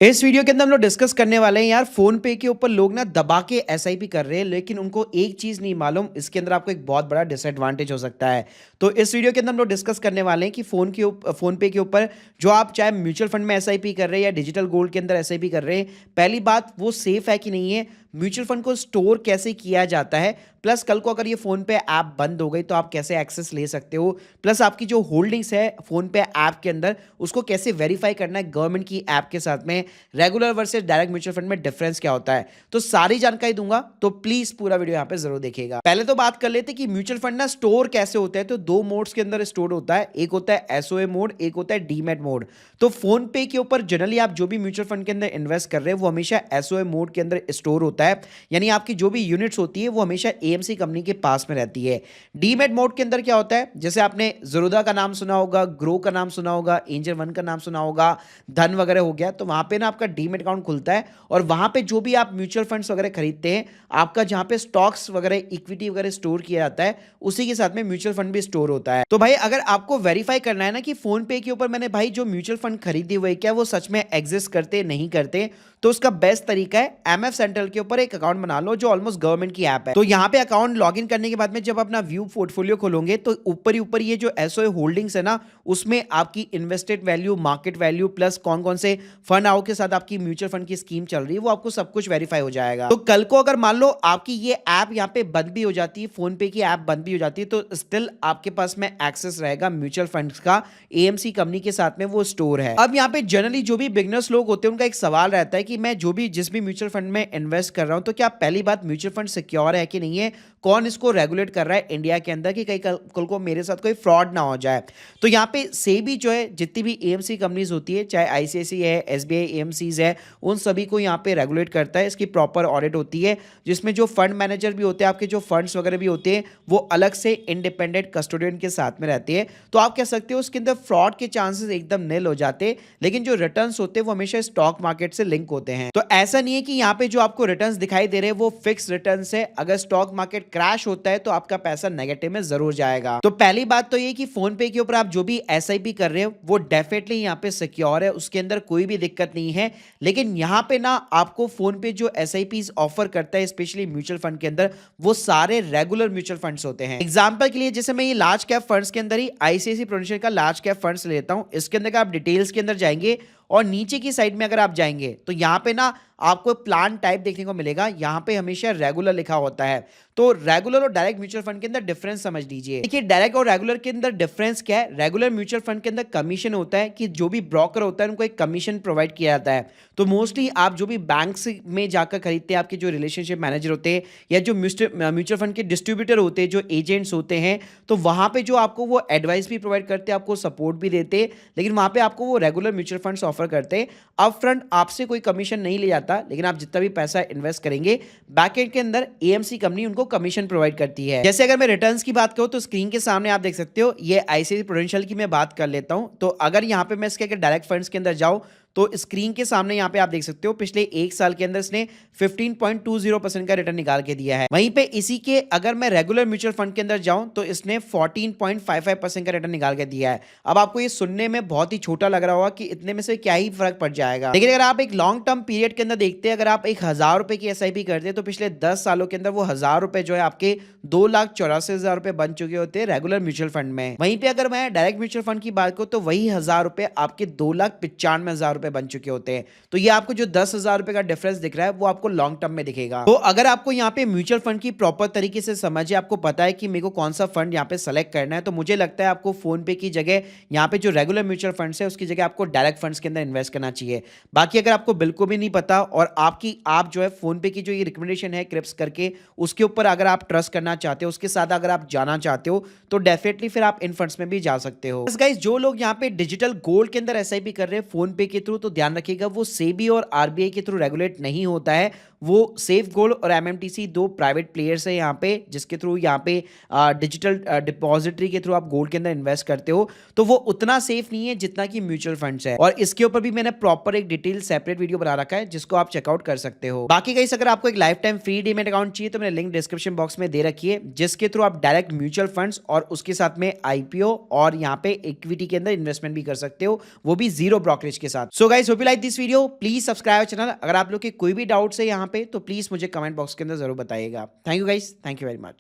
इस वीडियो के अंदर हम लोग डिस्कस करने वाले हैं यार। फोन पे के ऊपर लोग ना दबा के एसआईपी कर रहे हैं, लेकिन उनको एक चीज नहीं मालूम, इसके अंदर आपको एक बहुत बड़ा डिसएडवांटेज हो सकता है। तो इस वीडियो के अंदर हम लोग डिस्कस करने वाले हैं कि फोन पे के ऊपर जो आप चाहे म्यूचुअल फंड में एसआईपी कर रहे हैं या डिजिटल गोल्ड के अंदर एसआईपी कर रहे हैं, पहली बात वो सेफ है कि नहीं है, म्यूचुअल फंड को स्टोर कैसे किया जाता है, प्लस कल को अगर ये फोन पे ऐप बंद हो गई तो आप कैसे एक्सेस ले सकते हो, प्लस आपकी जो होल्डिंग्स है फोन पे ऐप के अंदर उसको कैसे वेरीफाई करना है गवर्नमेंट की ऐप के साथ में, regular versus direct mutual fund में डिफरेंस क्या होता है, तो सारी जानकारी दूंगा। तो प्लीज पूरा वीडियो यहाँ पे जरूर देखिएगा। पहले तो बात कर लेते कि म्यूचुअल फंड ना स्टोर कैसे होता है। तो दो मोड्स के अंदर स्टोर होता है, एक होता है एसओए मोड, एक होता है डीमैट मोड। तो फोन पे के ऊपर जनरली आप जो भी म्यूचुअल फंड के अंदर इन्वेस्ट कर रहे हैं वो हमेशा एसओए मोड के अंदर स्टोर होता है, यानी आपकी जो भी यूनिट्स होती है वो हमेशा एएमसी कंपनी के पास में रहती है। डीमैट मोड के अंदर क्या होता है, जैसे आपने ज़रोदा का नाम सुना होगा, ग्रो का नाम सुना होगा, एंजल वन का नाम सुना होगा, धन वगैरह हो गया, तो वहां पे ना आपका डीमैट अकाउंट खुलता है और वहां पे जो भी आप म्यूचुअल फंड्स वगैरह खरीदते हैं, आपका जहां पे स्टॉक्स वगैरह इक्विटी वगैरह स्टोर किया जाता है, उसी के साथ में म्यूचुअल फंड भी स्टोर होता है। तो भाई अगर आपको वेरीफाई करना है ना कि फोन पे के ऊपर मैंने भाई जो म्यूचुअल फंड खरीदे हुए क्या वो सच में एग्जिस्ट करते नहीं करते, तो उसका बेस्ट तरीका है एमएफ सेंट्रल के ऊपर एक अकाउंट बना लो जो ऑलमोस्ट गवर्नमेंट की ऐप है। तो यहाँ पे अकाउंट लॉगिन करने के बाद में जब अपना व्यू पोर्टफोलियो खोलोगे तो ऊपर ही ऊपर ये जो एसओए होल्डिंग्स है ना, उसमें आपकी invested value, market value, plus कौन कौन से फंड आओ के साथ आपकी म्यूचुअल फंड की स्कीम चल रही है, वो आपको सब कुछ वेरीफाई हो जाएगा। तो कल को अगर मान लो आपकी ये ऐप यहाँ पे बंद भी हो जाती है, फोन पे की ऐप बंद भी हो जाती है, तो स्टिल आपके पास में एक्सेस रहेगा म्यूचुअल फंड्स का, एएमसी कंपनी के साथ में वो स्टोर है। अब यहाँ पे जनरली जो भी बिगनर्स लोग होते हैं उनका एक सवाल रहता है कि मैं जो भी जिस भी म्यूचुअल फंड में इन्वेस्ट कर रहा हूं, तो क्या पहली बात म्यूचुअल फंड सिक्योर है कि नहीं है, कौन इसको रेगुलेट कर रहा है इंडिया के अंदर, कि कहीं कल को मेरे साथ कोई फ्रॉड ना हो जाए। तो यहाँ पे सेबी जो है, जितनी भी एएमसी कंपनीज होती है, चाहे आईसीआईसी है, एसबीआई एएमसीज है, उन सभी को यहाँ पे रेगुलेट करता है। इसकी प्रॉपर ऑडिट होती है, जिसमें जो फंड मैनेजर भी होते हैं, आपके जो फंड्स वगैरह भी होते हैं, वो अलग से इंडिपेंडेंट कस्टोडियन के साथ में रहते हैं। तो आप कह सकते हो उसके अंदर फ्रॉड के चांसेस एकदम निल हो जाते, लेकिन जो रिटर्न्स होते हैं वो हमेशा स्टॉक मार्केट से लिंक होते हैं। तो ऐसा नहीं है कि यहाँ पे जो आपको रिटर्न्स दिखाई दे रहे हैं वो फिक्स रिटर्न्स है, अगर स्टॉक मार्केट क्रैश होता है तो आपका पैसा नेगेटिव में जरूर जाएगा। तो पहली बात तो ये कि फोन पे के ऊपर आप जो भी एसआईपी कर रहे हो वो डेफिनेटली यहाँ पे सिक्योर है, उसके अंदर कोई भी दिक्कत नहीं है। लेकिन यहाँ पे ना आपको फोन पे जो एसआईपीज ऑफर करता है स्पेशली म्यूचुअल फंड के अंदर, वो सारे रेगुलर म्यूचुअल फंड्स होते हैं। एग्जांपल के लिए जैसे मैं ये लार्ज कैप फंड्स के अंदर ही आईसीआईसी प्रूडेंशियल का लार्ज कैप फंड्स लेता हूं, इसके अंदर आप डिटेल्स के अंदर जाएंगे और नीचे की साइड में अगर आप जाएंगे तो यहाँ पे ना आपको प्लान टाइप देखने को मिलेगा, यहाँ पे हमेशा रेगुलर लिखा होता है। तो रेगुलर और डायरेक्ट म्यूचुअल फंड के अंदर डिफरेंस समझ लीजिए। देखिए डायरेक्ट और रेगुलर के अंदर डिफरेंस क्या है, रेगुलर म्यूचुअल फंड के अंदर कमीशन होता है कि जो भी ब्रोकर होता है उनको एक कमीशन प्रोवाइड किया जाता है। तो मोस्टली आप जो भी बैंक्स में जाकर खरीदते हैं, आपके जो रिलेशनशिप मैनेजर होते हैं या जो म्यूचुअल फंड के डिस्ट्रीब्यूटर होते हैं, जो एजेंट्स होते हैं, तो वहां पे जो आपको वो एडवाइस भी प्रोवाइड करते हैं, आपको सपोर्ट भी देते हैं, लेकिन वहां पे आपको वो रेगुलर म्यूचुअल फंड्स ऑफर करते हैं। अप फ्रंट आपसे कोई कमीशन नहीं ले जाता, लेकिन आप जितना भी पैसा इन्वेस्ट करेंगे बैकएंड के अंदर एएमसी कंपनी उनको कमीशन प्रोवाइड करती है। जैसे अगर मैं रिटर्न्स की बात करूं तो स्क्रीन के सामने आप देख सकते हो, ये आईसीआईसी प्रूडेंशियल की मैं बात कर लेता हूं। तो अगर यहां पे मैं इसके डायरेक्ट फंड्स के अंदर जाऊं तो स्क्रीन के सामने यहाँ पे आप देख सकते हो पिछले एक साल के अंदर इसने 15.20% का रिटर्न निकाल के दिया है। वहीं पे इसी के अगर मैं रेगुलर म्यूचुअल फंड के अंदर जाऊं तो इसने 14.55% का रिटर्न निकाल के दिया है। अब आपको ये सुनने में बहुत ही छोटा लग रहा होगा कि इतने में से क्या ही फर्क पड़ जाएगा, लेकिन अगर आप एक लॉन्ग टर्म पीरियड के अंदर देखते हैं, अगर आप 1,000 रुपए की एसआईपी करते हैं तो पिछले 10 सालों के अंदर वो 1,000 रुपए जो है आपके 2,84,000 रुपए बन चुके होते हैं रेगुलर म्यूचुअल फंड में। वहीं पे अगर मैं डायरेक्ट म्यूचुअल फंड की बात करूं तो वही 1,000 रुपए आपके 2,95,000 रुपए बन चुके होते हैं। तो ये आपको जो 10,000 रुपए का डिफरेंस दिख रहा है वो आपको लॉन्ग टर्म में दिखेगा। तो अगर आपको यहाँ पे म्यूचुअल फंड की प्रॉपर तरीके से समझे, आपको पता है कि मेरे को कौन सा फंड यहाँ पे सेलेक्ट करना है, तो मुझे लगता है आपको फोन पे की जगह यहाँ पे जो रेगुलर म्यूचुअल फंड्स है उसकी जगह आपको डायरेक्ट फंड्स के अंदर इन्वेस्ट करना चाहिए। बाकी अगर आपको बिल्कुल भी नहीं पता और आप जो है फोन पे की जो ये रिकमेंडेशन है क्रिप्स करके, उसके ऊपर अगर आप ट्रस्ट करना चाहते हो, उसके साथ अगर आप जाना चाहते हो, तो डेफिनेटली फिर आप इन फंड्स में भी जा सकते हो। गाइस जो लोग यहाँ पे डिजिटल गोल्ड के अंदर एसआईपी कर रहे हैं फोन पे के थ्रू, तो ध्यान रखिएगा वो सेबी और आरबीआई के थ्रू रेगुलेट नहीं होता है। वो सेफ गोल्ड और एमएमटीसी दो प्राइवेट प्लेयर्स है यहाँ पे, जिसके थ्रू यहाँ पे डिजिटल डिपॉजिटरी के थ्रू आप गोल्ड के अंदर इन्वेस्ट करते हो, तो वो उतना सेफ नहीं है जितना कि म्यूचुअल फंड्स है। और इसके ऊपर भी मैंने प्रॉपर एक डिटेल सेपरेट वीडियो बना रखा है जिसको आप चेकआउट कर सकते हो। बाकी गाइस अगर आपको एक life time free demat account चाहिए तो मैंने लिंक डिस्क्रिप्शन बॉक्स में दे रखी है, जिसके थ्रू आप डायरेक्ट म्यूचुअल फंड्स और उसके साथ में आईपीओ और यहाँ पे इक्विटी के अंदर इन्वेस्टमेंट भी कर सकते हो, वो भी जीरो ब्रोकरेज के साथ। So guys hope you like this video, please subscribe channel. अगर आप लोग के कोई भी डाउट्स है यहाँ पे तो प्लीज मुझे कमेंट बॉक्स के अंदर जरूर बताइएगा। Thank you guys, thank you very much.